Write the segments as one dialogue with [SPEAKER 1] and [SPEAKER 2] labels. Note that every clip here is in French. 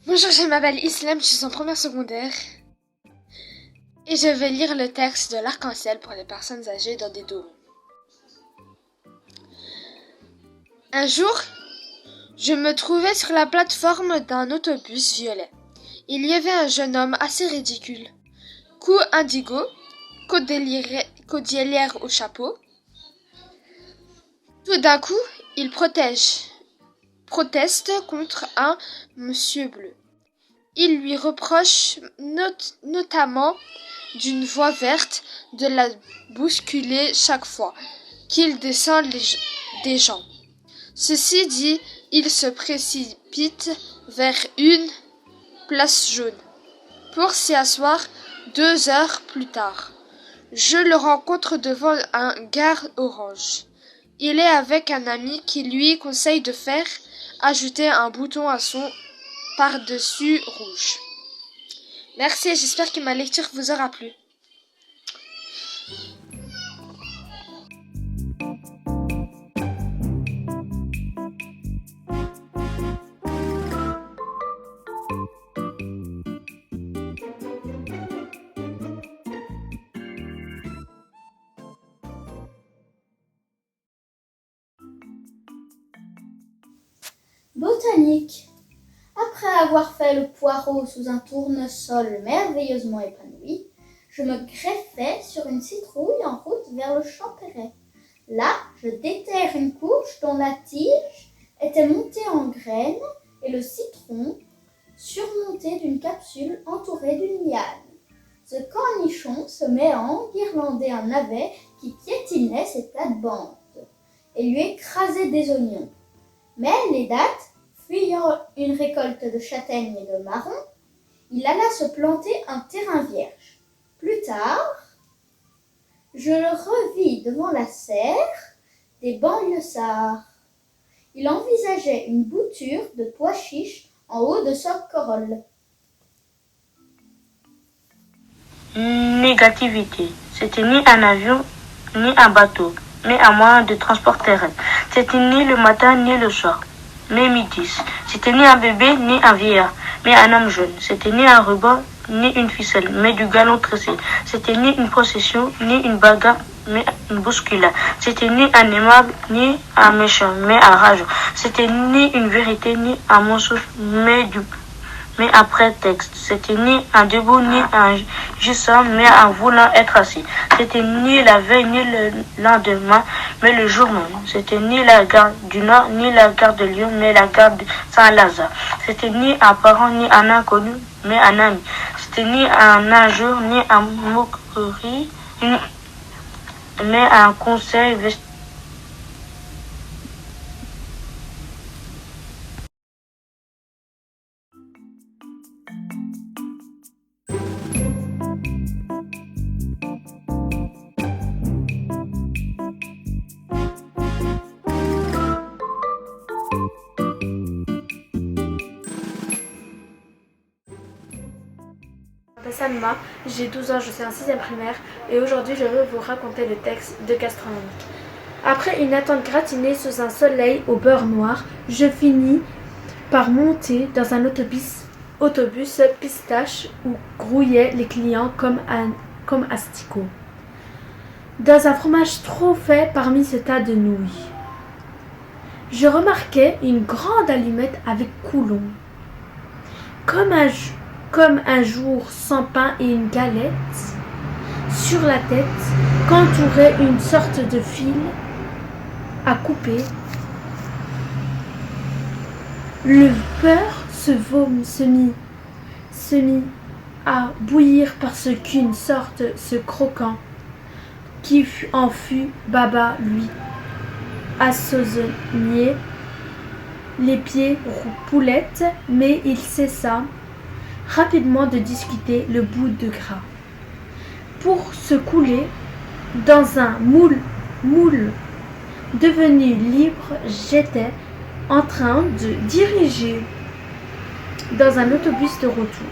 [SPEAKER 1] Bonjour, je m'appelle Islam, je suis en première secondaire et je vais lire le texte de l'arc-en-ciel pour les personnes âgées dans des dômes. Un jour, je me trouvais sur la plateforme d'un autobus violet. Il y avait un jeune homme assez ridicule, cou indigo, cordelière au chapeau. Tout d'un coup, il proteste contre un monsieur bleu. Il lui reproche notamment d'une voix verte de la bousculer chaque fois qu'il descend des gens. Ceci dit, il se précipite vers une place jaune pour s'y asseoir 2 heures plus tard. Je le rencontre devant un gare orange. Il est avec un ami qui lui conseille de faire ajouter un bouton à son par-dessus rouge. Merci, j'espère que ma lecture vous aura plu.
[SPEAKER 2] Botanique. Après avoir fait le poireau sous un tournesol merveilleusement épanoui, je me greffais sur une citrouille en route vers le Champéret. Là, je déterre une couche dont la tige était montée en graines et le citron surmonté d'une capsule entourée d'une liane. Ce cornichon se met à enguirlander un navet qui piétinait ses plates-bandes et lui écrasait des oignons. Mais les dattes, fuyant une récolte de châtaignes et de marrons, il alla se planter un terrain vierge. Plus tard, je le revis devant la serre des banlieusards. Il envisageait une bouture de pois chiches en haut de sa corolle.
[SPEAKER 3] Négativité. C'était ni un avion, ni un bateau, mais un moyen de transport terrestre. C'était ni le matin, ni le soir, mais midi. C'était ni un bébé, ni un vieillard, mais un homme jeune. C'était ni un ruban, ni une ficelle, mais du galon tressé. C'était ni une procession, ni une bagarre, mais une bousculade. C'était ni un aimable, ni un méchant, mais un rageant. C'était ni une vérité, ni un mensonge, mais un prétexte. C'était ni un debout, ni un gisant, mais un voulant être assis. C'était ni la veille, ni le lendemain, mais le jour même. C'était ni la gare du Nord, ni la gare de Lyon, mais la gare de Saint-Lazare. C'était ni un parent, ni un inconnu, mais un ami. C'était ni un injure, ni un moquerie, mais un conseil vestimentaire.
[SPEAKER 4] Je m'appelle Salma, j'ai 12 ans, je suis en 6e primaire et aujourd'hui je vais vous raconter le texte de Gastronomique. Après une attente gratinée sous un soleil au beurre noir, je finis par monter dans un autobus pistache où grouillaient les clients comme asticots. Dans un fromage trop fait parmi ce tas de nouilles. Je remarquai une grande allumette avec coulon. Comme un jour sans pain et une galette, sur la tête, qu'entourait une sorte de fil à couper. Le beurre se mit à bouillir parce qu'une sorte se croquant, qui en fut baba lui, assaisonnier, les pieds poulettes, mais il cessa rapidement de discuter le bout de gras. Pour se couler dans un moule devenu libre, j'étais en train de diriger dans un autobus de retour.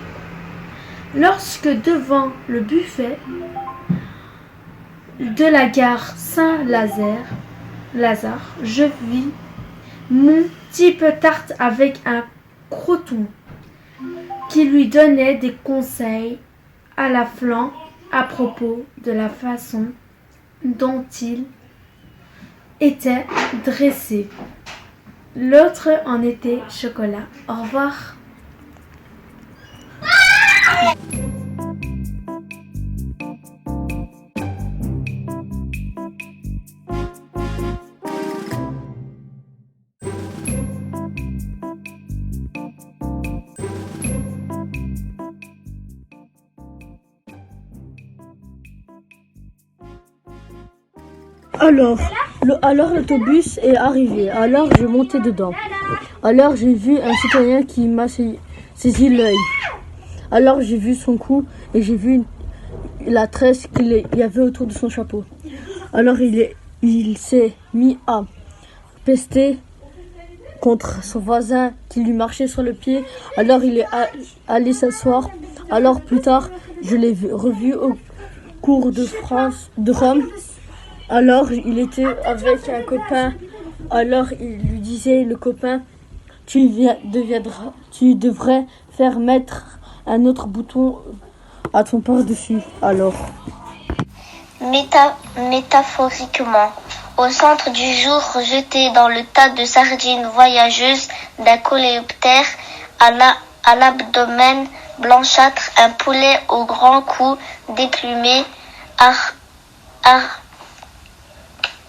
[SPEAKER 4] Lorsque devant le buffet de la gare Saint-Lazare, je vis mon type tarte avec un croton qui lui donnait des conseils à la flanc à propos de la façon dont il était dressé. L'autre en était chocolat. Au revoir.
[SPEAKER 5] Alors l'autobus est arrivé. Alors j'ai monté dedans. Alors j'ai vu un citoyen qui m'a saisi l'œil. Alors j'ai vu son cou et j'ai vu la tresse qu'il y avait autour de son chapeau. Alors il s'est mis à pester contre son voisin qui lui marchait sur le pied. Alors il est allé s'asseoir. Alors plus tard, je l'ai revu au cours de Rome. Alors il était avec un copain. Alors il lui disait, le copain, tu devrais faire mettre un autre bouton à ton par-dessus. Alors.
[SPEAKER 6] Métaphoriquement, au centre du jour, jeté dans le tas de sardines voyageuses d'un coléoptère à l'abdomen blanchâtre, un poulet au grand cou déplumé,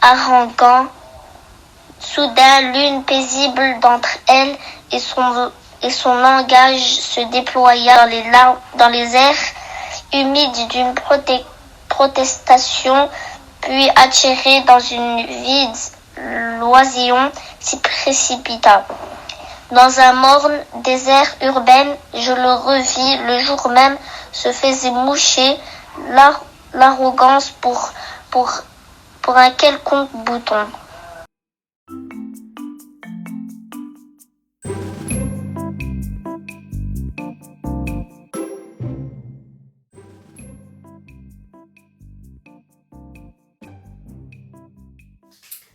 [SPEAKER 6] haranguant. Soudain, l'une paisible d'entre elles et son langage se déploya dans les airs humides d'une protestation, puis attiré dans une vide loisillon, s'y précipita. Dans un morne désert urbain, je le revis le jour même, se faisait moucher l'arrogance pour un quelconque bouton.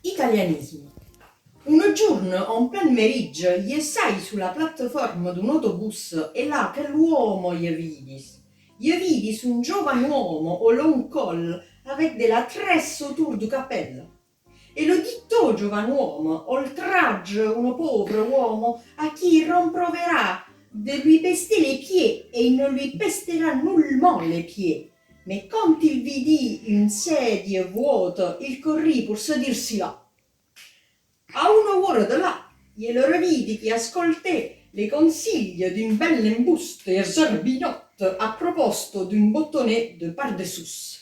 [SPEAKER 7] Italianismo. Un giorno, un pomeriggio, gli sai sulla piattaforma di un autobus e là che l'uomo gli vidis un giovane uomo au long col avec de la tresse autour du cappello. E lo ditto giovane uomo oltragge un povero uomo a chi romproverà de lui pester les pieds et il ne lui pestera nullement les pieds. Mais quand il vidi une sedie vuota, il corrì pour sedersi là. A un'ora da là, glielo rividi che ascolté le consigli d'un bel imbuste e zerbinot a proposito d'un bottonet de par-dessous.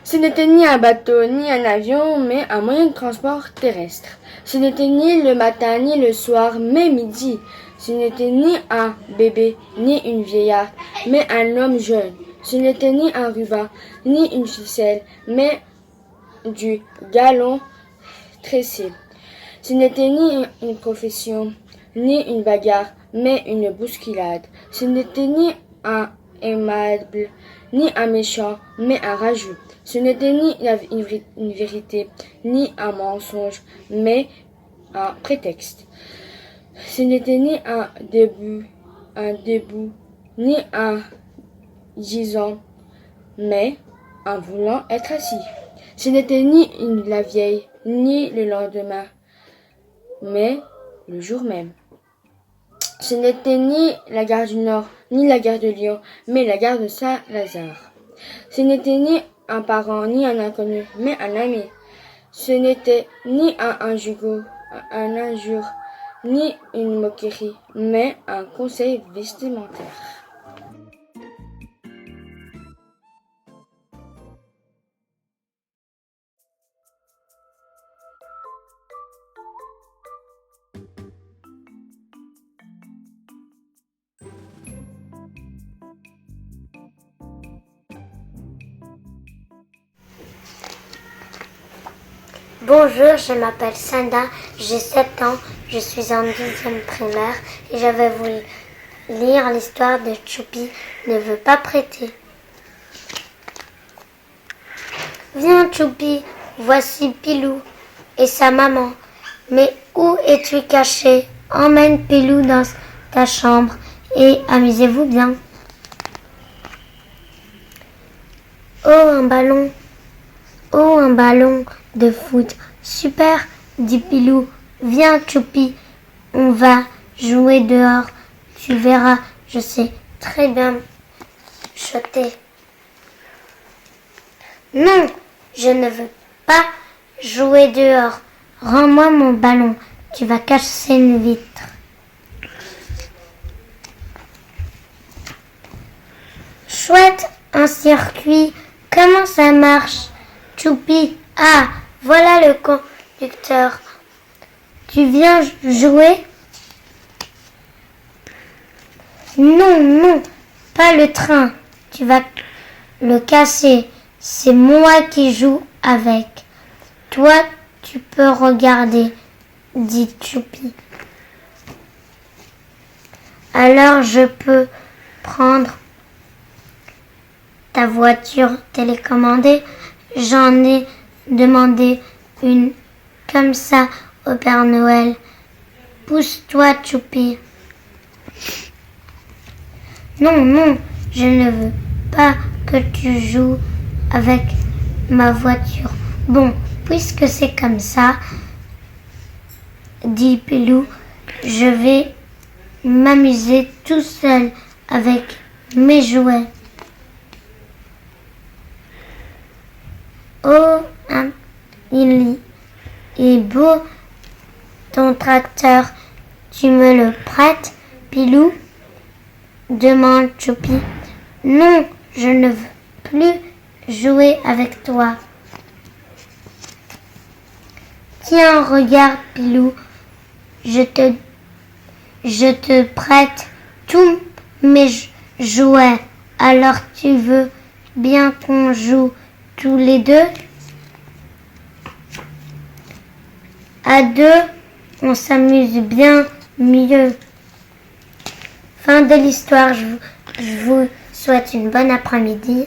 [SPEAKER 1] Ce n'était ni un bateau, ni un avion, mais un moyen de transport terrestre. Ce n'était ni le matin, ni le soir, mais midi. Ce n'était ni un bébé, ni une vieillarde, mais un homme jeune. Ce n'était ni un ruban, ni une ficelle, mais du galon tressé. Ce n'était ni une profession, ni une bagarre, mais une bousculade. Ce n'était ni un aimable, ni un méchant, mais un rageux. Ce n'était ni une vérité, ni un mensonge, mais un prétexte. Ce n'était ni un debout, ni un gisant, mais un voulant être assis. Ce n'était ni la vieille, ni le lendemain, mais le jour même. Ce n'était ni la gare du Nord, ni la gare de Lyon, mais la gare de Saint-Lazare. Ce n'était ni un parent, ni un inconnu, mais un ami. Ce n'était ni un injure, ni une moquerie, mais un conseil vestimentaire.
[SPEAKER 8] Bonjour, je m'appelle Sanda, j'ai 7 ans, Je suis en 10e primaire et j'avais voulu lire l'histoire de Choupi ne veut pas prêter. Viens Choupi, voici Pilou et sa maman. Mais où es-tu caché? Emmène Pilou dans ta chambre et amusez-vous bien. Oh, un ballon! Oh, un ballon de foot! Super, dit Pilou. Viens, Choupi, on va jouer dehors. Tu verras, je sais très bien chuter. Non, je ne veux pas jouer dehors. Rends-moi mon ballon, tu vas casser une vitre. Chouette, un circuit, comment ça marche? Choupi, ah, voilà le conducteur. Tu viens jouer? Non, non, pas le train. Tu vas le casser. C'est moi qui joue avec. Toi, tu peux regarder, dit Choupi. Alors je peux prendre ta voiture télécommandée? J'en ai demandé une comme ça au Père Noël. Pousse-toi, Choupi. Non, non, je ne veux pas que tu joues avec ma voiture. Bon, puisque c'est comme ça, dit Pilou, je vais m'amuser tout seul avec mes jouets. Oh, il est beau ton tracteur. Tu me le prêtes, Pilou? Demande Choupi. Non, je ne veux plus jouer avec toi. Tiens, regarde, Pilou, je te prête tous mes jouets. Alors tu veux bien qu'on joue tous les deux? À deux, on s'amuse bien mieux. Fin de l'histoire, je vous souhaite une bonne après-midi.